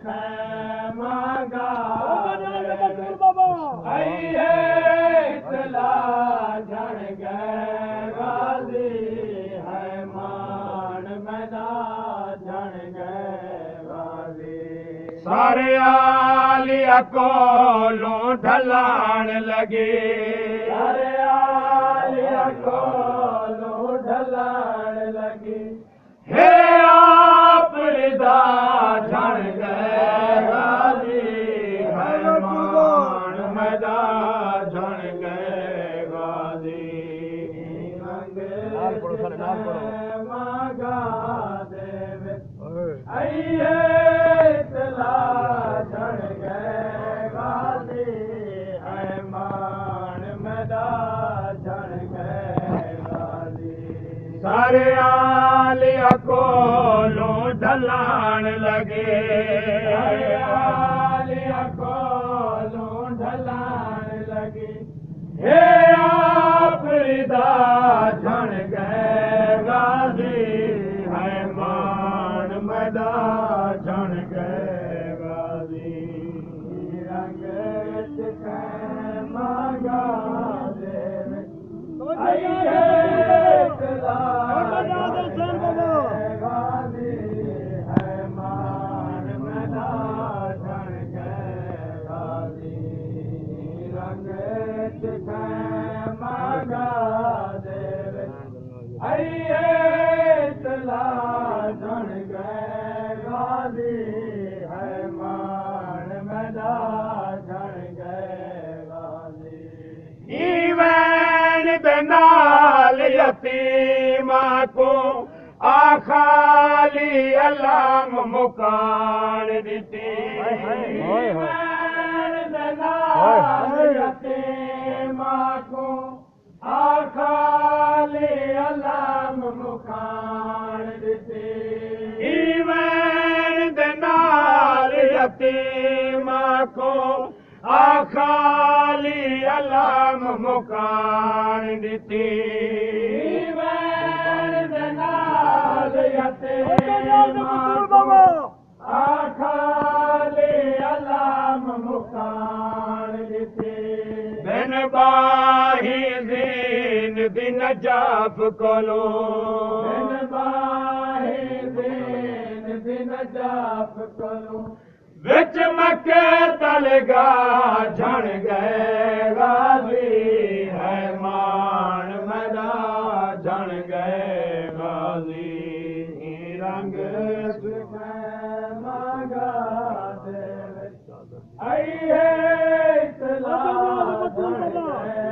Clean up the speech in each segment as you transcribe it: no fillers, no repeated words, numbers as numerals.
खैमा गाज़े इतला झण गए गाज़ी है मान मैदान झण गए गाज़ी सारे आलिया कोलों ढलान लगे सारे आलिया कोलों ढलान लगे हे आप रिदा झण गए गाज़ी है मान मैदान झण गए गाज़ी मागा देवे इतला झण गए गाज़ी है मान मैदान झण गए गाज़ी सारे आलिया कोलों ढलान लगे सारे आलिया कोलों ढलान लगे हे आप रिदा झण गए गाज़ी है मान मैदान झण गए गाज़ी रंग खैमा गाज़े इतला गाज़ी है मान मैदान झण गए गाज़ी रंग खैमा गाज़े इतला झण गए गाज़ी है मान मैदान झण गए गाज़ी ईवैन दे नाल यतीमा को आखाली अलाम मुकान दिती ईवैन दे नाल यतीमा को आखाली अलाम मुकान दिती ईवैन दे नाल यतीमा को आखाली अलाम मुकान दिती ईवैन दे नाल यतीमा को आखाली अलाम मुकान दिती बिन बाही दीन दिन जाप कोलो बिन बाही दीन दिन जाप कोलो विच मक्के तलगा झण गए गाज़ी है मान मैदान झण गए गाज़ी रंग खैमा गाज़े इतला झण गए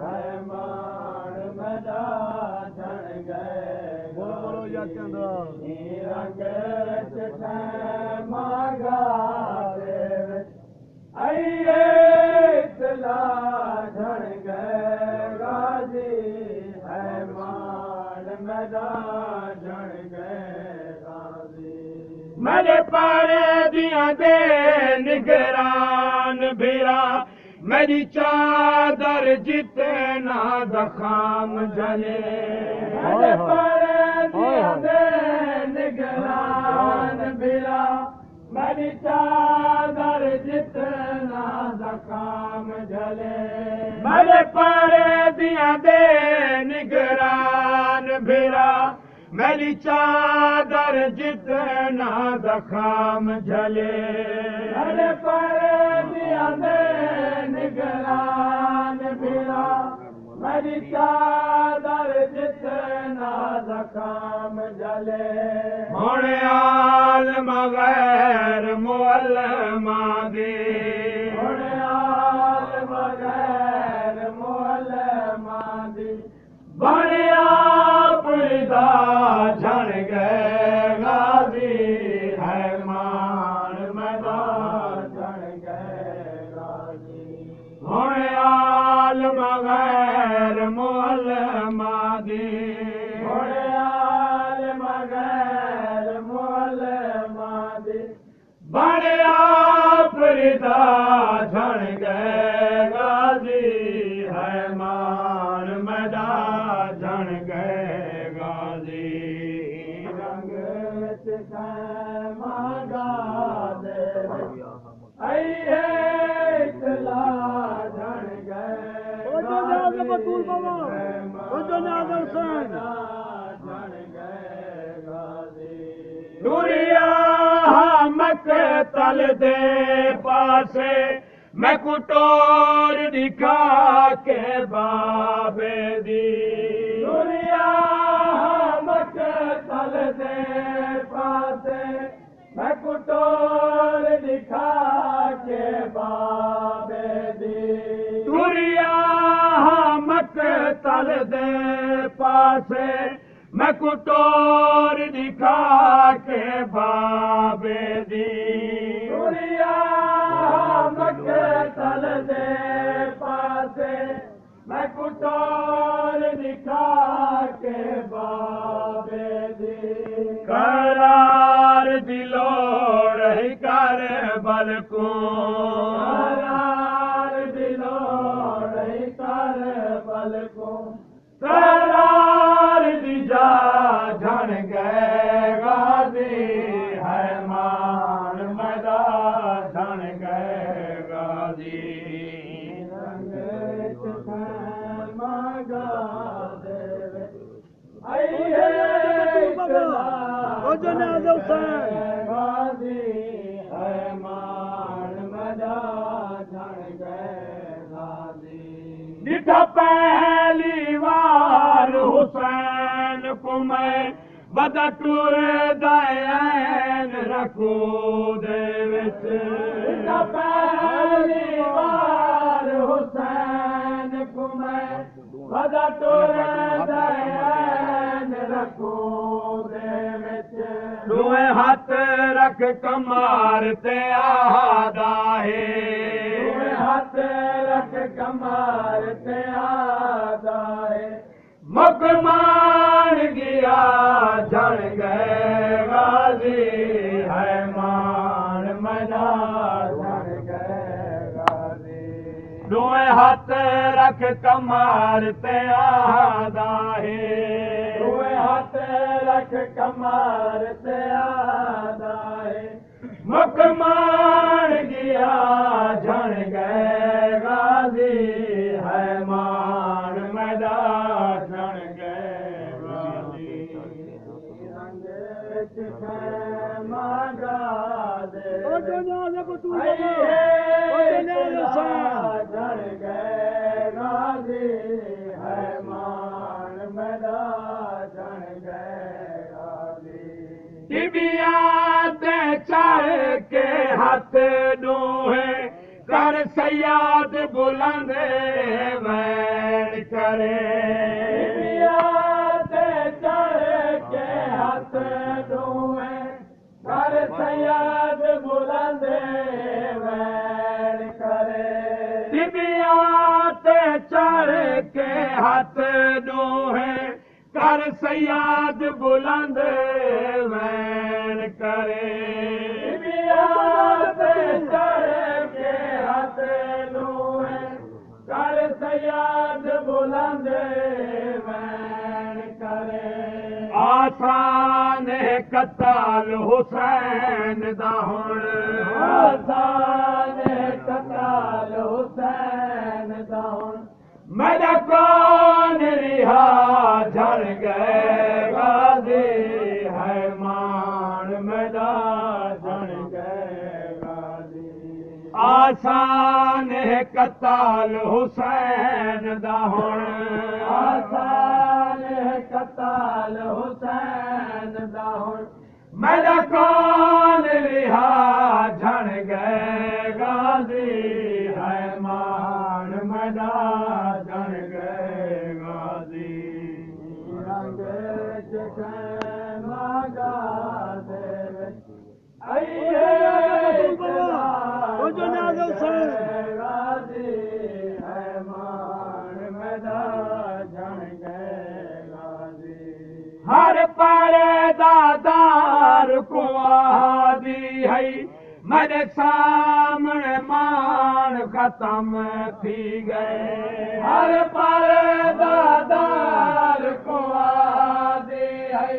है मान मैदान झण गए रंग खैमा गाज़े इतला झण गए गाज़ी है मान मैदान झण गए गाज़ी मेरे पारे दियां दे निगरान भिरा मेरी चादर जितना दखाम जले मेरे पारे दियां दे निगरान भिरा मेरी चादर जितना दखाम जले मेरे पारे दियां दे निगरान भिरा मेरी चादर जितना दखाम जले मेरे पारे दियां दे निगरान भिरा मेरी चादर जितना दखाम जले हुण आलम गैर मुअल्लमा दी हुण आलम गैर मुअल्लमा दी बणिया पुरदा झण गए गाज़ी है मान मैदान झण गए गाज़ी हुण आलम गैर मुअल्लमा दी हुण आलम गैर मुअल्लमा दी बणिया पुरदा झण गए गाज़ी है मान मैदान झण गए गाज़ी रंग विच खैमा गादे आइए इतला जण गए बतूल बाबा हुसैन जण गए गाजी दुरिया मकतल दे पासे मैं कुटोर दिखा के बाबे दी दुरिया मकतल दे पासे मैं कुटोर दिखा के बाबे दी दुरिया मकतल दे पासे मैं कुटोर दिखा के बाबे दी दुरिया मकतल दे पासे मैं कुटोर दिखा के बाबे दी करार दिलोड़ कर बलको करार दिलोड़ कर बलको करार दिजा झण गए गाजी है मान मदा झण गए गाजी रंग मगा देवे आइए गाजी है मान मदा झण गए गाजी दिठा पहली बार हुसैन को मैं बदटुर दयन रखू दे विच दिठा पहली बार हुसैन को मैं बदटुर दयन रखू दे विच दुए हाथ रख कमार ते आदा है दुए हाथ रख कमार ते आदा है मुकमान गया झड़ गए गाजी है मान मना झड़ गए गाजी दुए हाथ रख कमार ते आदा है दुए हाथ रख कमार ते आदा है मुकमान गया झड़ गए गाजी है मान मदा झड़ गए गाजी रंग मागा दे झड़ गए गाजी है मान मदा झड़ गए गाजी टिबिया ते चढ़ के हाथ डूहे कर सयाद बुलंद वैन करे टिबिया ते चढ़ के हाथ डूहे कर सयाद बुलंद वैन करे टिबिया ते चढ़ के हाथ डूहे कर सयाद बुलंद वैन करे चढ़ के हाथ लूहे कर सयाद बुलंद वैन करे आसान कताल हुसैन दा हुण आसान कताल हुसैन दा हुण मेरा कौन रिहा झड़ गए गाजी है मान मेरा झड़ गए गाजी आसान कताल हुसैन दा हुण आसान कताल हुसैन दा हुण मेरा कौन रिहा झड़ गए गाजी है मान मेरा झड़ गए गाजी रंग मागा देवे आइए गाजी है मान मेरा झड़ गए गाजी हर पड़े दादार को आदी है मेरे सामने मान खत्म थी गए हर परदादार को आदि है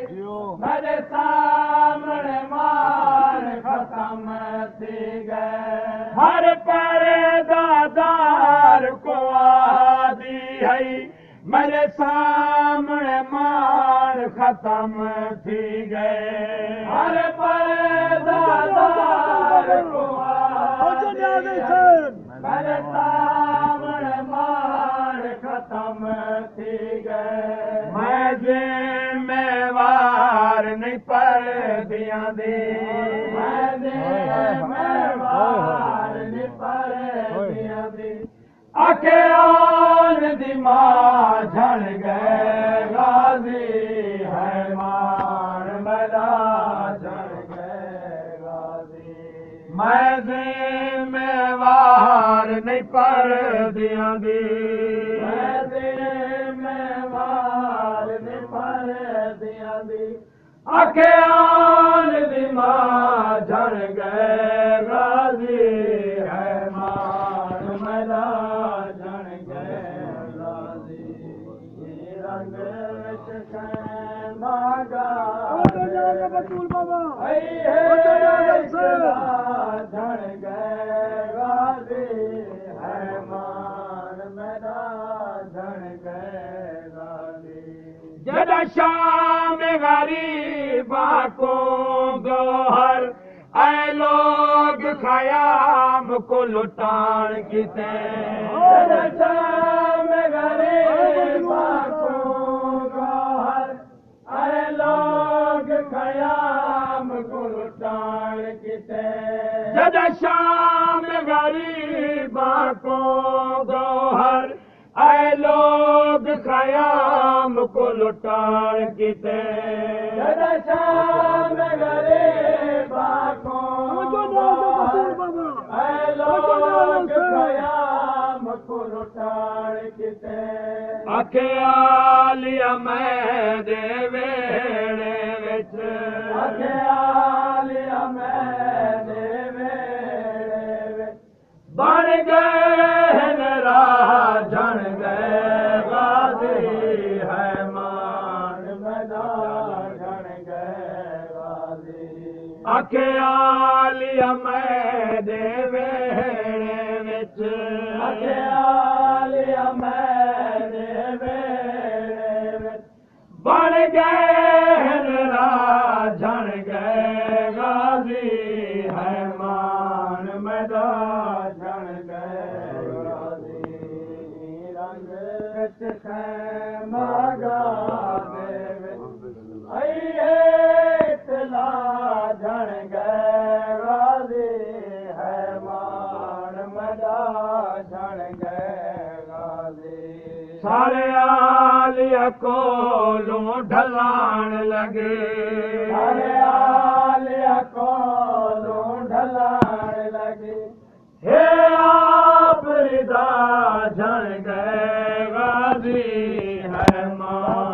मेरे सामने मान खत्म थी गए हर परदादार को आदि है मेरे सामने मान खत्म थी गए हर परदादार को मेरे सामने मान खत्म थी गए मैं जिम्मेवार नहीं पर दिया दे मैं जिम्मेवार नहीं पर दिया दे आखे आन दी मां झड़ गए गाजी है मान मेरा झड़ गए गाजी मैं जिम्मेवार नहीं पर दिया दी मैं जिम्मेवार नहीं पर दिया दी आखे आन दी मां झड़ गए गाजी है मान मेरा बतूल बाबा झड़ गए गाजी है मान मेरा झड़ गए गाजी जदा शाम गरीबा को गोहर ऐ लोग खयाम को लुटान किते जदा शाम गरीबा को गोहर ऐ लोग खयाम को लुटान किते जदा शाम गरीबा को गोहर ऐ लोग खयाम को लुटान किते जदा शाम गरीबा को गोहर ऐ लोग खयाम को लुटान किते आखे आलिया मैं दे वेड़े विच आखे आलिया मैं दे वेड़े विच बन गए राह झड़ गए गाजी है मान मेरा झड़ गए गाजी आखे आलिया मैं दे वेड़े विच आखे आलिया मैं दे वेड़े विच बन गए राह झड़ गए गाजी है मान मेरा झड़ गए गाजी रंग विच खैमा गाजे तला झड़ गए गाजी है मान मेरा झड़ गए गाजी सारे आलिया कोलों ढलान लगे सारे आलिया कोलों ढलान लगे हे आप रिदा झड़ गए गाजी है मान